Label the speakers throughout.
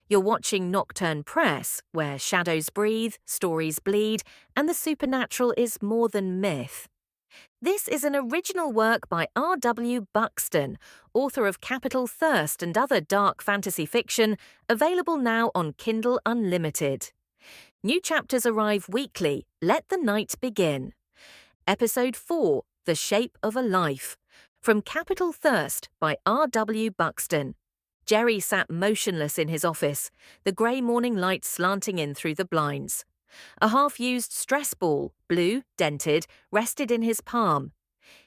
Speaker 1: You're watching Nocturne Press, where shadows breathe, stories bleed, and the supernatural is more than myth. This is an original work by R.W. Buxton, author of Capital Thirst and other dark fantasy fiction, available now on Kindle Unlimited. New chapters arrive weekly. Let the night begin. Episode 4, The Shape of a Life, from Capital Thirst by R.W. Buxton. Gerry sat motionless in his office, the grey morning light slanting in through the blinds. A half-used stress ball, blue, dented, rested in his palm.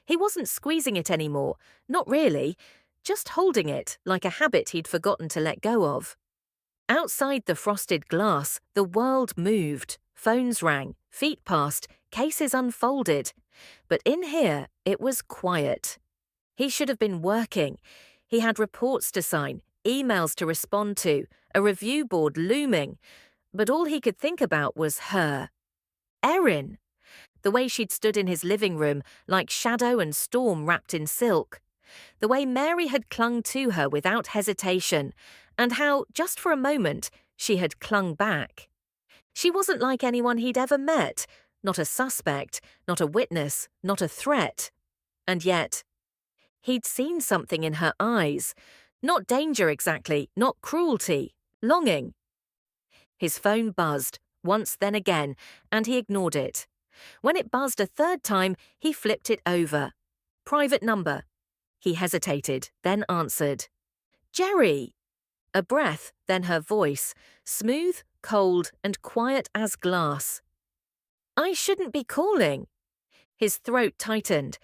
Speaker 1: He wasn't squeezing it anymore, not really, just holding it like a habit he'd forgotten to let go of. Outside the frosted glass, the world moved. Phones rang, feet passed, cases unfolded. But in here, it was quiet. He should have been working. He had reports to sign, emails to respond to, a review board looming. But all he could think about was her. Erin. The way she'd stood in his living room, like shadow and storm wrapped in silk. The way Mary had clung to her without hesitation, and how, just for a moment, she had clung back. She wasn't like anyone he'd ever met, not a suspect, not a witness, not a threat. And yet, he'd seen something in her eyes. Not danger exactly, not cruelty, longing. His phone buzzed, once then again, and he ignored it. When it buzzed a third time, he flipped it over. Private number. He hesitated, then answered. Gerry! A breath, then her voice, smooth, cold, and quiet as glass. I shouldn't be calling. His throat tightened.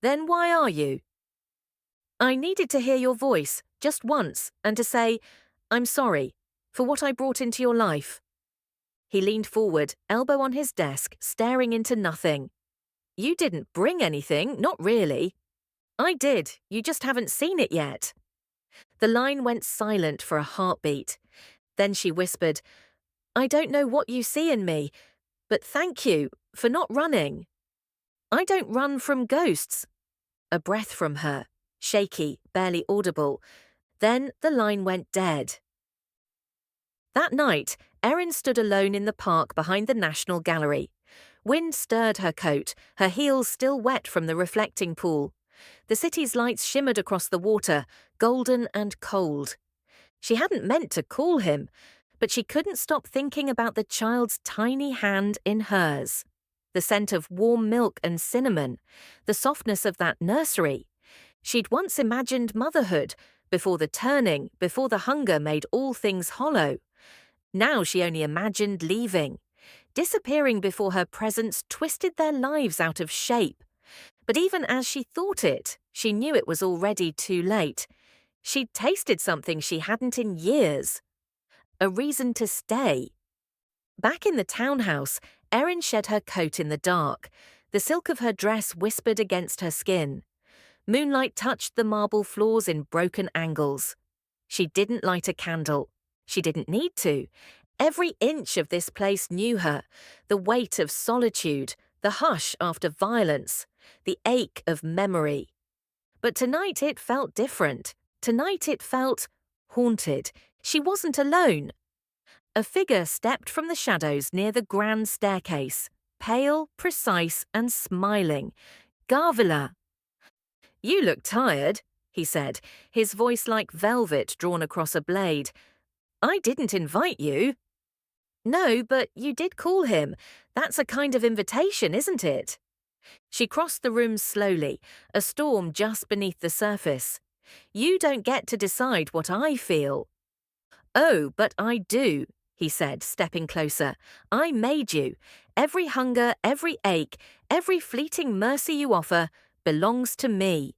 Speaker 1: Then why are you? I needed to hear your voice, just once, and to say, I'm sorry, for what I brought into your life. He leaned forward, elbow on his desk, staring into nothing. You didn't bring anything, not really. I did, you just haven't seen it yet. The line went silent for a heartbeat. Then she whispered, I don't know what you see in me, but thank you for not running. I don't run from ghosts. A breath from her, shaky, barely audible. Then the line went dead. That night, Erin stood alone in the park behind the National Gallery. Wind stirred her coat, her heels still wet from the reflecting pool. The city's lights shimmered across the water, golden and cold. She hadn't meant to call him, but she couldn't stop thinking about the child's tiny hand in hers. The scent of warm milk and cinnamon, the softness of that nursery. She'd once imagined motherhood, before the turning, before the hunger made all things hollow. Now she only imagined leaving, disappearing before her presence twisted their lives out of shape. But even as she thought it, she knew it was already too late. She'd tasted something she hadn't in years. A reason to stay. Back in the townhouse, Erin shed her coat in the dark. The silk of her dress whispered against her skin. Moonlight touched the marble floors in broken angles. She didn't light a candle. She didn't need to. Every inch of this place knew her, the weight of solitude, the hush after violence, the ache of memory. But tonight it felt different. Tonight it felt haunted. She wasn't alone. A figure stepped from the shadows near the grand staircase, pale, precise, and smiling. Garvila. You look tired, he said, his voice like velvet drawn across a blade. I didn't invite you. No, but you did call him. That's a kind of invitation, isn't it? She crossed the room slowly, a storm just beneath the surface. You don't get to decide what I feel. Oh, but I do, he said, stepping closer. I made you. Every hunger, every ache, every fleeting mercy you offer belongs to me.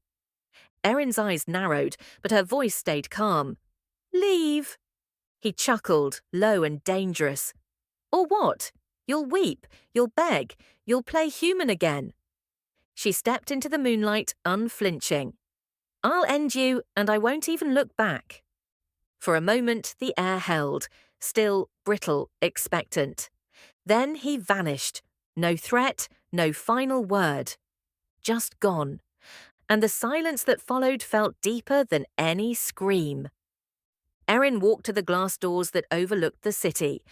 Speaker 1: Erin's eyes narrowed, but her voice stayed calm. Leave. He chuckled, low and dangerous. Or what? You'll weep, you'll beg, you'll play human again. She stepped into the moonlight, unflinching. I'll end you, and I won't even look back. For a moment, the air held, still, brittle, expectant. Then he vanished. No threat, no final word. Just gone. And the silence that followed felt deeper than any scream. Erin walked to the glass doors that overlooked the city.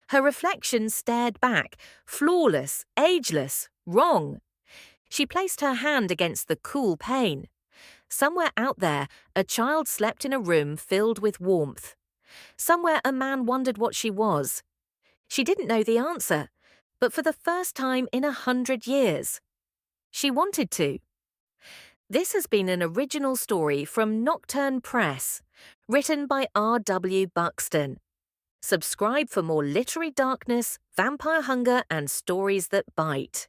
Speaker 1: Her reflection stared back, flawless, ageless, wrong. She placed her hand against the cool pane. Somewhere out there, a child slept in a room filled with warmth. Somewhere a man wondered what she was. She didn't know the answer, but for the first time in 100 years. She wanted to. This has been an original story from Nocturne Press, written by R.W. Buxton. Subscribe for more literary darkness, vampire hunger, and stories that bite.